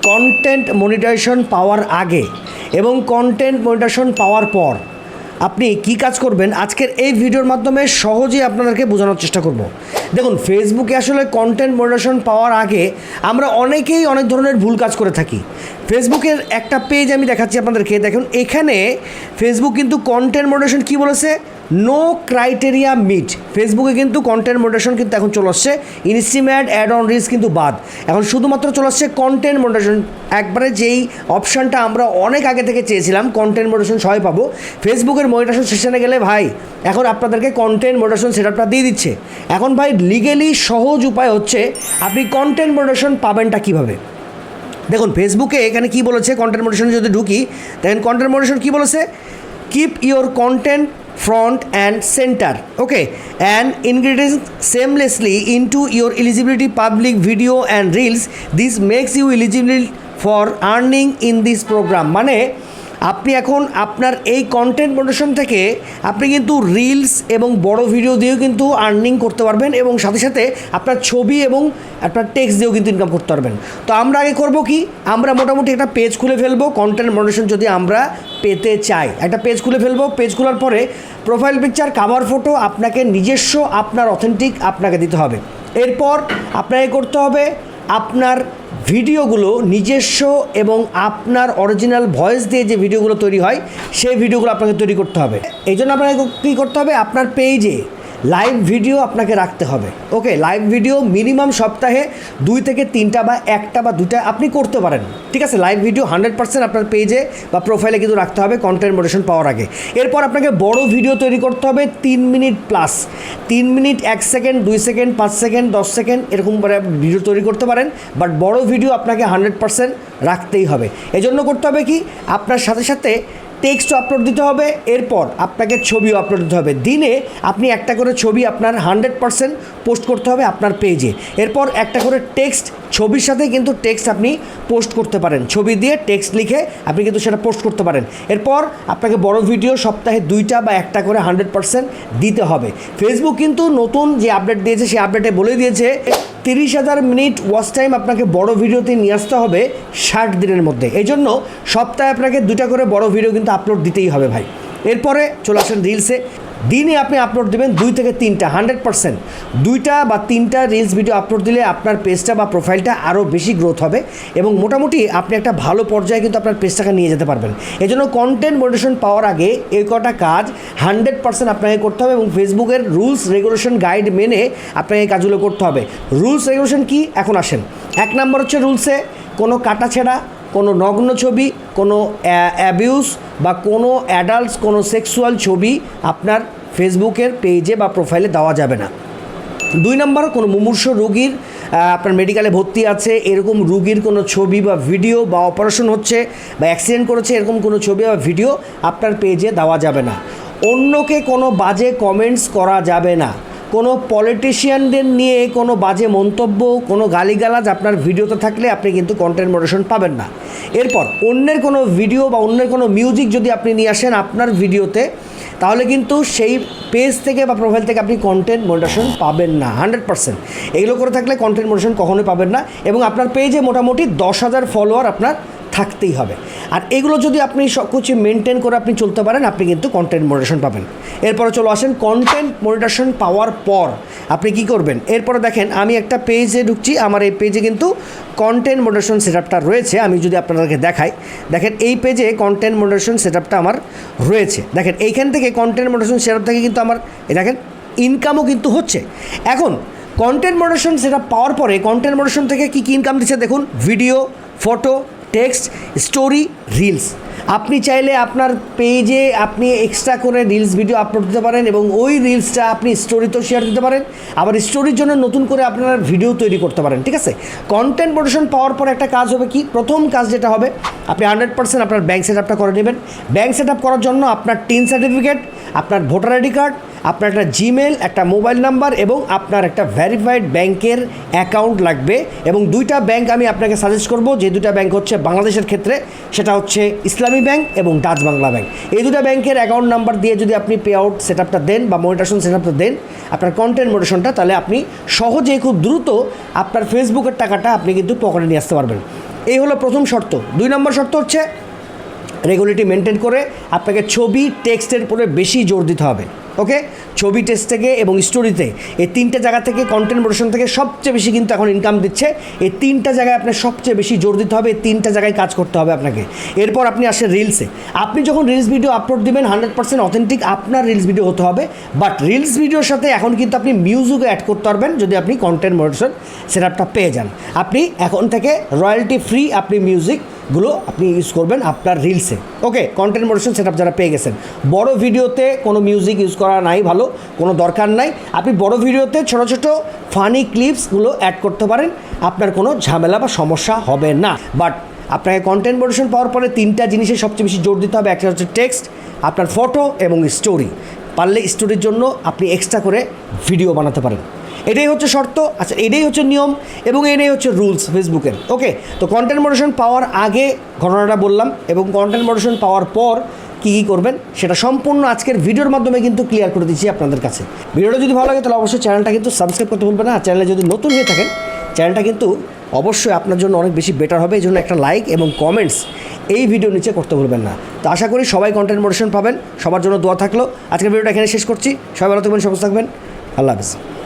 Content monetization পাওয়ার আগে এবং content monetization পাওয়ার পর আপনি কি কাজ করবেন আজকের এই ভিডিওর মাধ্যমে সহজেই আপনাদেরকে বোঝানোর চেষ্টা করব। দেখুন, ফেসবুকে আসলে কন্টেন্ট মনিটাইজেশন পাওয়ার আগে আমরা অনেকেই অনেক ধরনের ভুল কাজ করে থাকি। ফেসবুকের একটা পেজ আমি দেখাচ্ছি আপনাদেরকে। দেখুন, এখানে ফেসবুক কিন্তু কন্টেন্ট মনিটাইজেশন কী বলেছে, নো ক্রাইটেরিয়া মিট। ফেসবুকে কিন্তু কন্টেন্ট মনিটাইজেশন কিন্তু এখন চলে আসছে, ইনস্টিমেট অ্যাড অন রিলস কিন্তু বাদ, এখন শুধুমাত্র চলে আসছে কন্টেন্ট মনিটাইজেশন। একবারে যেই অপশানটা আমরা অনেক আগে থেকে চেয়েছিলাম, কন্টেন্ট মনিটাইজেশন সবাই পাবো, ফেসবুকের মনিটাইজেশন সেশনে গেলে ভাই এখন আপনাদেরকে কন্টেন্ট মনিটাইজেশন সেটআপটা দিয়ে দিচ্ছে। এখন ভাই লিগেলি সহজ উপায় হচ্ছে আপনি কন্টেন্ট মনিটাইজেশন পাবেনটা কীভাবে। দেখুন, ফেসবুকে এখানে কি বলেছে, কন্টেন্ট মনিটাইজেশন যদি ঢুকি, দেখেন কন্টেন্ট মনিটাইজেশন কী বলেছে, keep your content front and center, okay, and integrating seamlessly into your eligibility public video and reels. This makes you eligible for earning in this program. মানে আপনি এখন আপনার এই কন্টেন্ট মনিটাইজেশন থেকে আপনি কিন্তু রিলস এবং বড় ভিডিও দিয়েও কিন্তু আর্নিং করতে পারবেন এবং সাথে সাথে আপনার ছবি এবং আপনার টেক্সট দিয়েও কিন্তু ইনকাম করতে পারবেন। তো আমরা আগে করব কি, আমরা মোটামুটি একটা পেজ খুলে ফেলবো। কন্টেন্ট মনিটাইজেশন যদি আমরা পেতে চাই, একটা পেজ খুলে ফেলবো। পেজ খোলার পরে প্রোফাইল পিকচার, কাভার ফটো আপনাকে নিজস্ব, আপনার অথেন্টিক আপনাকে দিতে হবে। এরপর আপনাকে করতে হবে আপনার ভিডিওগুলো নিজস্ব এবং আপনার অরিজিনাল ভয়েস দিয়ে যে ভিডিওগুলো তৈরি হয় সেই ভিডিওগুলো আপনাকে তৈরি করতে হবে। এই জন্য আপনাকে কী করতে হবে, আপনার পেজে লাইভ ভিডিও আপনাকে রাখতে হবে। ওকে, লাইভ ভিডিও মিনিমাম সপ্তাহে 2 থেকে 3টা বা 1টা বা 2টা আপনি করতে পারেন, ঠিক আছে। লাইভ ভিডিও 100% আপনার পেজে বা প্রোফাইলে কিন্তু রাখতে হবে কন্টেন্ট মনিটাইজেশন পাওয়ার আগে। এরপর আপনাকে বড় ভিডিও তৈরি করতে হবে 3 minute plus, 3 minute 1 second 2 second 5 second 10 second এরকম ভিডিও তৈরি করতে পারেন, বাট বড় ভিডিও আপনাকে 100% রাখতেই হবে। এজন্য করতে হবে কি, আপনার সাথে সাথে টেক্সটও আপলোড দিতে হবে, এরপর আপনাকে ছবিও আপলোড দিতে হবে। দিনে আপনি একটা করে ছবি আপনার 100% পোস্ট করতে হবে আপনার পেজে। এরপর একটা করে টেক্সট, ছবির সাথে কিন্তু টেক্সট আপনি পোস্ট করতে পারেন, ছবি দিয়ে টেক্সট লিখে আপনি কিন্তু সেটা পোস্ট করতে পারেন। এরপর আপনাকে বড় ভিডিও সপ্তাহে 2টা বা 1টা করে 100% দিতে হবে। ফেসবুক কিন্তু নতুন যে আপডেট দিয়েছে সেই আপডেটে বলে দিয়েছে 30,000 মিনিট ওয়াচ টাইম আপনাকে বড় ভিডিওতে নিয়ে আসতে হবে 60 দিনের মধ্যে। এই জন্য সপ্তাহে আপনাকে 2টা করে বড় ভিডিও কিন্তু আপলোড দিতেই হবে ভাই। এরপরে চলে আসেন রিলসে। দিনে আপনি আপলোড দেবেন 2 থেকে 3টা, 100% 2টা বা 3টা রিলস ভিডিও আপলোড দিলে আপনার পেজটা বা প্রোফাইলটা আরও বেশি গ্রোথ হবে এবং মোটামুটি আপনি একটা ভালো পর্যায়ে কিন্তু আপনার পেজটাকে নিয়ে যেতে পারবেন। এই জন্য কন্টেন্ট মনিটাইজেশন পাওয়ার আগে এই কটা কাজ 100% আপনাকে করতে হবে এবং ফেসবুকের রুলস রেগুলেশন গাইড মেনে আপনাকে এই কাজগুলো করতে হবে। রুলস রেগুলেশন কি, এখন আসেন। 1 নম্বর হচ্ছে রুলসে কোনো কাটাছেঁড়া, কোনো নগ্ন ছবি, কোনো অ্যাবিউজ বা কোনো অ্যাডাল্টস, কোনো সেক্সুয়াল ছবি আপনার ফেসবুকের পেজে বা প্রোফাইলে দেওয়া যাবে না। 2 নম্বর, কোনো মুমূর্ষ রোগীর, আপনার মেডিকেলে ভর্তি আছে এরকম রোগীর কোনো ছবি বা ভিডিও বা অপারেশন হচ্ছে বা অ্যাক্সিডেন্ট করেছে এরকম কোনো ছবি বা ভিডিও আপনার পেজে দেওয়া যাবে না। অন্যকে কোনো বাজে কমেন্টস করা যাবে না। কোনো পলিটিশিয়ানদের নিয়ে কোনো বাজে মন্তব্য, কোনো গালিগালাজ আপনার ভিডিওতে থাকলে আপনি কিন্তু কন্টেন্ট মনিটাইজেশন পাবেন না। এরপর অন্যের কোনো ভিডিও বা অন্যের কোনো মিউজিক যদি আপনি নিয়ে আসেন আপনার ভিডিওতে, তাহলে কিন্তু সেই পেজ থেকে বা প্রোফাইল থেকে আপনি কন্টেন্ট মনিটাইজেশন পাবেন না 100%। এগুলো করে থাকলে কন্টেন্ট মনিটাইজেশন কখনোই পাবেন না এবং আপনার পেজে মোটামুটি 10,000 ফলোয়ার আপনার থাকতেই হবে। আর এগুলো যদি আপনি সব কিছু মেনটেন করে আপনি চলতে পারেন, আপনি কিন্তু কন্টেন্ট মনিটাইজেশন পাবেন। এরপরে চলে আসেন কন্টেন্ট মনিটাইজেশন পাওয়ার পর আপনি কি করবেন। এরপরে দেখেন, আমি একটা পেজে ঢুকছি, আমার এই পেজে কিন্তু কন্টেন্ট মনিটাইজেশন সেটআপটা রয়েছে। আমি যদি আপনাদেরকে দেখাই, দেখেন এই পেজে কন্টেন্ট মনিটাইজেশন সেটআপটা আমার রয়েছে। দেখেন এইখান থেকে কন্টেন্ট মনিটাইজেশন সেটআপ থেকে কিন্তু আমার দেখেন ইনকামও কিন্তু হচ্ছে। এখন কন্টেন্ট মনিটাইজেশন সেটআপ পাওয়ার পরে কন্টেন্ট মনিটাইজেশন থেকে কী কী ইনকাম দিচ্ছে দেখুন, video, photo, text, story, reels. আপনি চাইলে আপনার পেজে আপনি এক্সট্রা করে রিলস ভিডিও আপলোড দিতে পারেন এবং ওই রিলসটা আপনি স্টোরিতেও শেয়ার দিতে পারেন, আবার স্টোরির জন্য নতুন করে আপনারা ভিডিও তৈরি করতে পারেন, ঠিক আছে। কন্টেন্ট মনিটাইজেশন পাওয়ার পর একটা কাজ হবে কি, প্রথম কাজ যেটা হবে, আপনি 100% আপনার ব্যাঙ্ক সেটআপটা করে নেবেন। ব্যাঙ্ক সেটআপ করার জন্য আপনার টিন সার্টিফিকেট, আপনার ভোটার আইডি কার্ড, আপনার একটা জিমেল, একটা মোবাইল নাম্বার এবং আপনার একটা ভেরিফাইড ব্যাংকের অ্যাকাউন্ট লাগবে। এবং 2টা ব্যাংক আমি আপনাকে সাজেস্ট করব, যে 2টা ব্যাংক হচ্ছে বাংলাদেশের ক্ষেত্রে সেটা হচ্ছে ইসলামী ব্যাংক এবং ডাচ বাংলা ব্যাংক। এই 2টা ব্যাংকের অ্যাকাউন্ট নাম্বার দিয়ে যদি আপনি পে আউট সেটআপটা দেন বা মনিটাইজেশন সেটআপটা দেন আপনার কন্টেন্ট মনিটাইজেশনটা, তাহলে আপনি সহজেই খুব দ্রুত আপনার ফেসবুকের টাকাটা আপনি কিন্তু পকেটে নিয়ে আসতে পারবেন। এই হলো প্রথম শর্ত। 2 নম্বর শর্ত হচ্ছে রেগুলারিটি মেনটেন করে আপনাকে ছবি টেক্সটের উপরে বেশি জোর দিতে হবে। ওকে, ছবি টেক্সট থেকে এবং স্টোরিতে, এই 3টে জায়গা থেকে কন্টেন্ট মডারেশন থেকে সবচেয়ে বেশি কিন্তু এখন ইনকাম দিচ্ছে। এই 3টা জায়গায় আপনার সবচেয়ে বেশি জোর দিতে হবে, এই 3টা জায়গায় কাজ করতে হবে আপনাকে। এরপর আপনি আসেন রিলসে। আপনি যখন রিলস ভিডিও আপলোড দিবেন 100% অথেন্টিক আপনার রিলস ভিডিও হতে হবে। বাট রিলস ভিডিওর সাথে এখন কিন্তু আপনি মিউজিকও অ্যাড করতে পারবেন যদি আপনি কন্টেন্ট মডারেশন সেটআপটা পেয়ে যান। আপনি এখন থেকে রয়্যালটি ফ্রি আপনি মিউজিকগুলো আপনি ইউজ করবেন আপনার রিলসে। ওকে, কন্টেন্ট মডারেশন সেটআপ যারা পেয়ে গেছেন, বড় ভিডিওতে কোনো মিউজিক ইউজ করা নাই ভালো, কোনো দরকার নাই। আপনি বড় ভিডিওতে ছোটো ছোটো ফানি ক্লিপসগুলো অ্যাড করতে পারেন, আপনার কোনো ঝামেলা বা সমস্যা হবে না। বাট আপনাকে কন্টেন্ট মডারেশন পাওয়ার পরে 3টা জিনিসে সবচেয়ে বেশি জোর দিতে হবে। একটা হচ্ছে টেক্সট, আপনার ফটো এবং স্টোরি। পারলে স্টোরির জন্য আপনি এক্সট্রা করে ভিডিও বানাতে পারেন। এটাই হচ্ছে শর্ত। আচ্ছা, এটাই হচ্ছে নিয়ম এবং এটাই হচ্ছে রুলস ফেসবুকের। ওকে, তো কন্টেন্ট মডারেশন পাওয়ার আগে ঘটনাটা বললাম এবং কন্টেন্ট মডারেশন পাওয়ার পর কী কী করবেন সেটা সম্পূর্ণ আজকের ভিডিওর মাধ্যমে কিন্তু ক্লিয়ার করে দিচ্ছি আপনাদের কাছে। ভিডিওটা যদি ভালো লাগে তাহলে অবশ্যই চ্যানেলটা কিন্তু সাবস্ক্রাইব করতে ভুলবেন না। আর চ্যানেলে যদি নতুন হয়ে থাকেন, চ্যানেলটা কিন্তু অবশ্যই আপনার জন্য অনেক বেশি বেটার হবে। এই জন্য একটা লাইক এবং কমেন্টস এই ভিডিও নিচে করতে ভুলবেন না। তো আশা করি সবাই কন্টেন্ট মডারেশন পাবেন। সবার জন্য দোয়া থাকলো। আজকের ভিডিওটা এখানে শেষ করছি। সবাই ভালো থাকবেন, সুস্থ থাকবেন। আল্লাহ হাফেজ।